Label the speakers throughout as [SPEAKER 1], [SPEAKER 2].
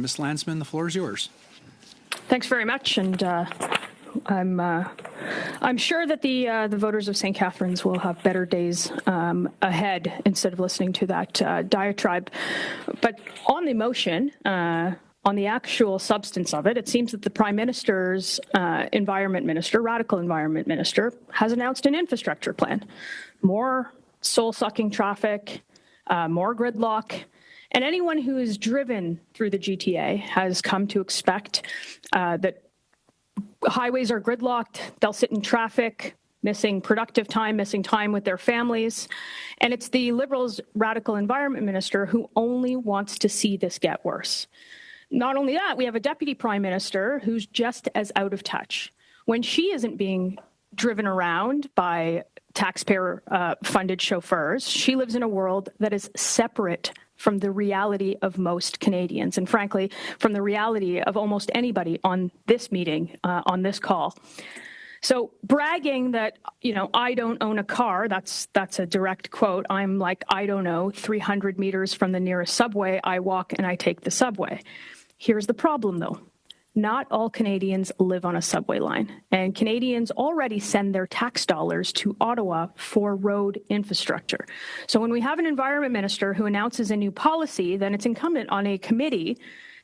[SPEAKER 1] Ms. Landsman, the floor is yours.
[SPEAKER 2] Thanks very much, and I'm sure that the voters of St. Catharines will have better days ahead instead of listening to that diatribe. But on the motion, on the actual substance of it, it seems that the Prime Minister's environment minister, radical environment minister, has announced an infrastructure plan. More soul-sucking traffic, more gridlock. And anyone who is driven through the GTA has come to expect that highways are gridlocked, they'll sit in traffic, missing productive time, missing time with their families. And it's the Liberals' radical environment minister who only wants to see this get worse. Not only that, we have a deputy prime minister who's just as out of touch. When she isn't being driven around by taxpayer-funded chauffeurs, she lives in a world that is separate from the reality of most Canadians, and frankly, from the reality of almost anybody on this meeting, on this call. So bragging that, I don't own a car, that's a direct quote. I'm like, I don't know, 300 meters from the nearest subway, I walk and I take the subway. Here's the problem, though. Not all Canadians live on a subway line, and Canadians already send their tax dollars to Ottawa for road infrastructure. So when we have an environment minister who announces a new policy, then it's incumbent on a committee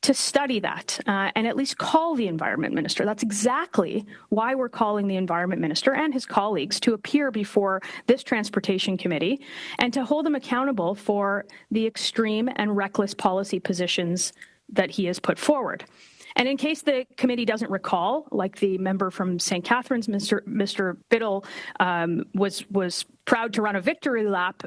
[SPEAKER 2] to study that and at least call the environment minister. That's exactly why we're calling the environment minister and his colleagues to appear before this transportation committee and to hold them accountable for the extreme and reckless policy positions that he has put forward. And in case the committee doesn't recall, like the member from St. Catharines, Mr. Biddle, was proud to run a victory lap,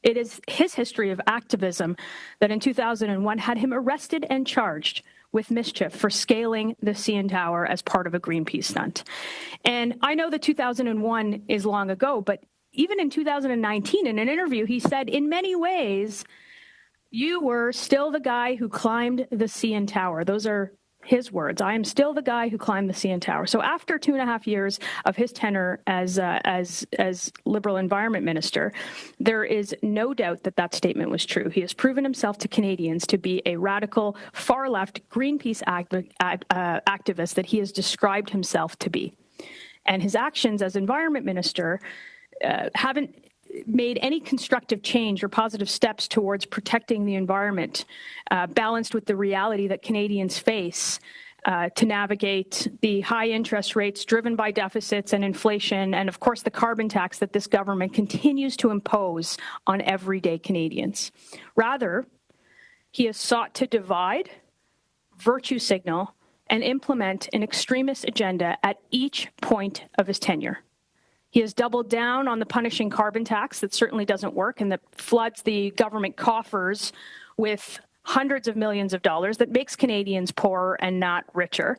[SPEAKER 2] it is his history of activism that in 2001 had him arrested and charged with mischief for scaling the CN Tower as part of a Greenpeace stunt. And I know that 2001 is long ago, but even in 2019, in an interview, he said, in many ways, you were still the guy who climbed the CN Tower. Those are his words. I am still the guy who climbed the CN Tower. So after 2.5 years of his tenure as Liberal Environment Minister, there is no doubt that that statement was true. He has proven himself to Canadians to be a radical, far-left Greenpeace activist that he has described himself to be. And his actions as Environment Minister haven't made any constructive change or positive steps towards protecting the environment, balanced with the reality that Canadians face to navigate the high interest rates driven by deficits and inflation, and of course the carbon tax that this government continues to impose on everyday Canadians. Rather, he has sought to divide, virtue signal, and implement an extremist agenda at each point of his tenure. He has doubled down on the punishing carbon tax that certainly doesn't work and that floods the government coffers with hundreds of millions of dollars that makes Canadians poorer and not richer.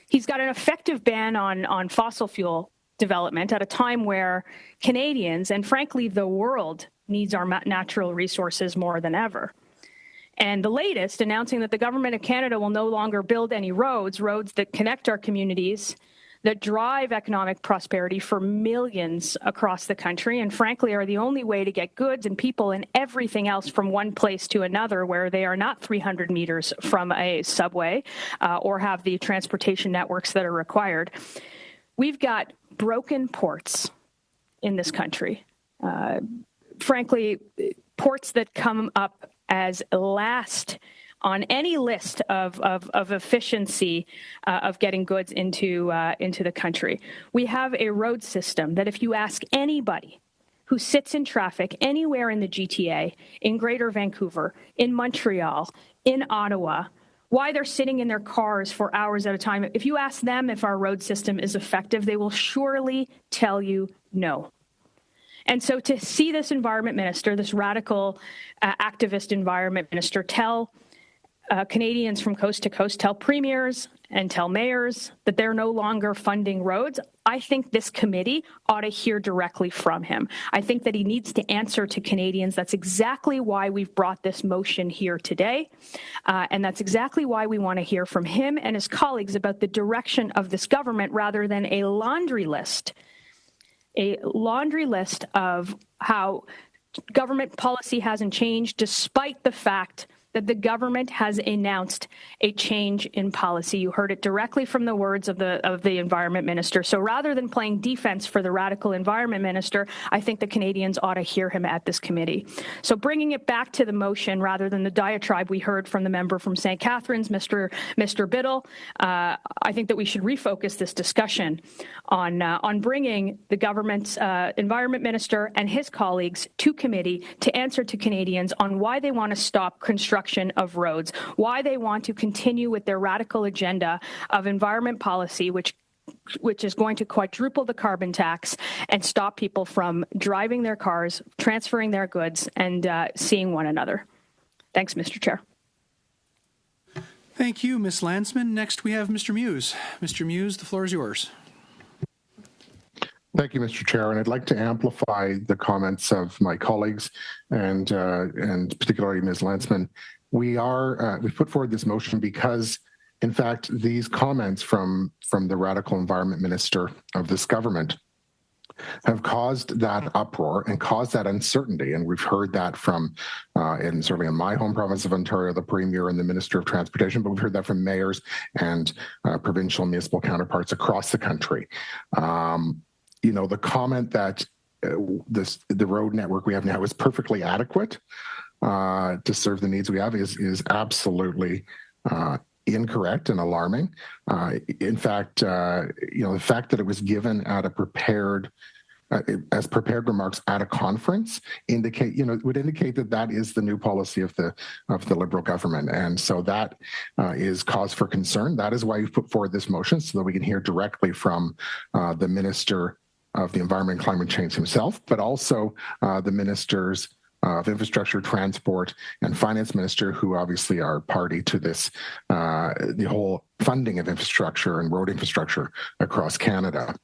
[SPEAKER 2] He's got an effective ban on fossil fuel development at a time where Canadians and frankly the world needs our natural resources more than ever. And the latest, announcing that the Government of Canada will no longer build any roads that connect our communities, that drive economic prosperity for millions across the country, and frankly are the only way to get goods and people and everything else from one place to another where they are not 300 meters from a subway or have the transportation networks that are required. We've got broken ports in this country. Frankly, ports that come up as last on any list of efficiency of getting goods into the country. We have a road system that if you ask anybody who sits in traffic anywhere in the GTA, in Greater Vancouver, in Montreal, in Ottawa, why they're sitting in their cars for hours at a time, if you ask them if our road system is effective, they will surely tell you no. And so to see this environment minister, this radical activist environment minister, tell Canadians from coast to coast, tell premiers and tell mayors that they're no longer funding roads, I think this committee ought to hear directly from him. I think that he needs to answer to Canadians. That's exactly why we've brought this motion here today. And that's exactly why we want to hear from him and his colleagues about the direction of this government rather than a laundry list of how government policy hasn't changed despite the fact that the government has announced a change in policy. You heard it directly from the words of the Environment Minister. So rather than playing defense for the radical Environment Minister, I think the Canadians ought to hear him at this committee. So bringing it back to the motion rather than the diatribe we heard from the member from St. Catharines, Mr. Biddle, I think that we should refocus this discussion on bringing the government's Environment Minister and his colleagues to committee to answer to Canadians on why they want to stop construction of roads, why they want to continue with their radical agenda of environment policy, which is going to quadruple the carbon tax and stop people from driving their cars, transferring their goods, and seeing one another. Thanks, Mr. Chair.
[SPEAKER 1] Thank you, Ms. Landsman. Next, we have Mr. Muse. Mr. Muse, the floor is yours.
[SPEAKER 3] Thank you, Mr. Chair, and I'd like to amplify the comments of my colleagues and particularly Ms. Landsman. We put forward this motion because, in fact, these comments from the radical Environment Minister of this government have caused that uproar and caused that uncertainty. And we've heard that from, and certainly in my home province of Ontario, the Premier and the Minister of Transportation, but we've heard that from mayors and provincial and municipal counterparts across the country. The comment that the road network we have now is perfectly adequate to serve the needs we have is absolutely incorrect and alarming. In fact, the fact that it was given at a prepared remarks at a conference would indicate that is the new policy of the Liberal government, and so that is cause for concern. That is why we've put forward this motion, so that we can hear directly from the Minister of the Environment and Climate Change himself, but also the Ministers of Infrastructure, Transport, and Finance Minister, who obviously are party to this, the whole funding of infrastructure and road infrastructure across Canada.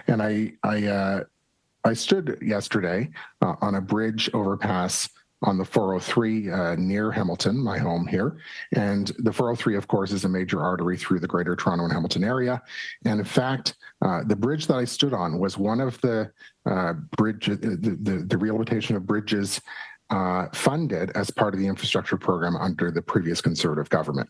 [SPEAKER 3] And I stood yesterday on a bridge overpass on the 403 near Hamilton, my home here. And the 403, of course, is a major artery through the Greater Toronto and Hamilton area. And in fact, the bridge that I stood on was one of the bridges, the rehabilitation of bridges funded as part of the infrastructure program under the previous Conservative government.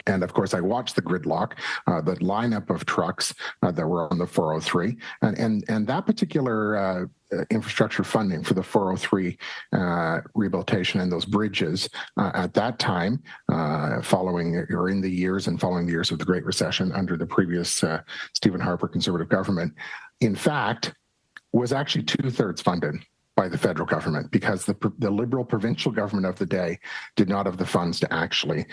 [SPEAKER 3] And of course, I watched the gridlock, the lineup of trucks that were on the 403, and that particular infrastructure funding for the 403 rehabilitation and those bridges at that time, following the years of the Great Recession under the previous Stephen Harper Conservative government, in fact, was actually 2/3 funded by the federal government, because the Liberal provincial government of the day did not have the funds to actually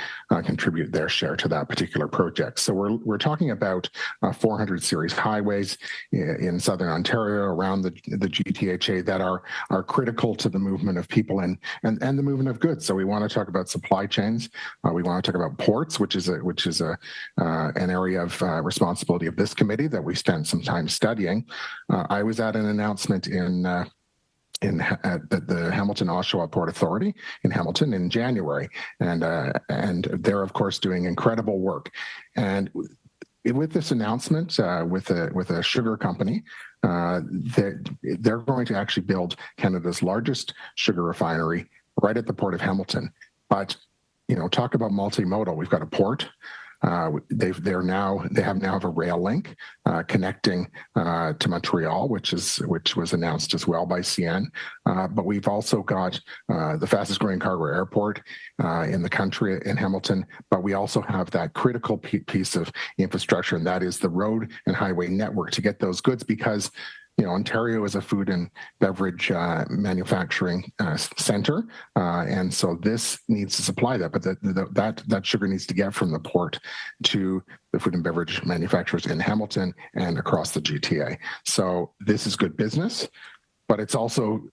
[SPEAKER 3] contribute their share to that particular project. So we're talking about 400 series highways in southern Ontario around the GTHA that are critical to the movement of people and the movement of goods. So we want to talk about supply chains. We want to talk about ports, which is an area of responsibility of this committee that we spent some time studying. I was at an announcement at the Hamilton Oshawa Port Authority in Hamilton in January, and they're of course doing incredible work. And with this announcement, with a sugar company, they're going to actually build Canada's largest sugar refinery right at the Port of Hamilton. But talk about multimodal. We've got a port. They now have a rail link connecting to Montreal, which was announced as well by CN. But we've also got the fastest growing cargo airport in the country in Hamilton. But we also have that critical piece of infrastructure, and that is the road and highway network to get those goods, because Ontario is a food and beverage manufacturing center, and so this needs to supply that. But that sugar needs to get from the port to the food and beverage manufacturers in Hamilton and across the GTA. So this is good business, but it's also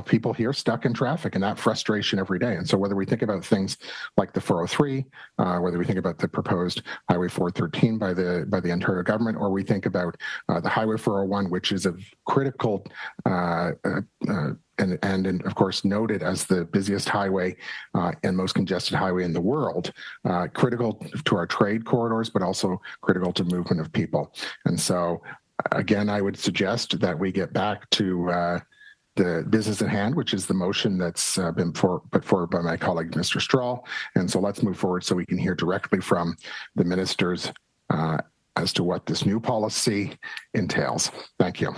[SPEAKER 3] people here stuck in traffic and that frustration every day. And so whether we think about things like the 403, whether we think about the proposed Highway 413 by the Ontario government, or we think about the Highway 401, which is a critical and of course noted as the busiest highway and most congested highway in the world, critical to our trade corridors, but also critical to movement of people. And so again, I would suggest that we get back to the business at hand, which is the motion that's been put forward by my colleague, Mr. Strahl. And so let's move forward so we can hear directly from the ministers as to what this new policy entails. Thank you.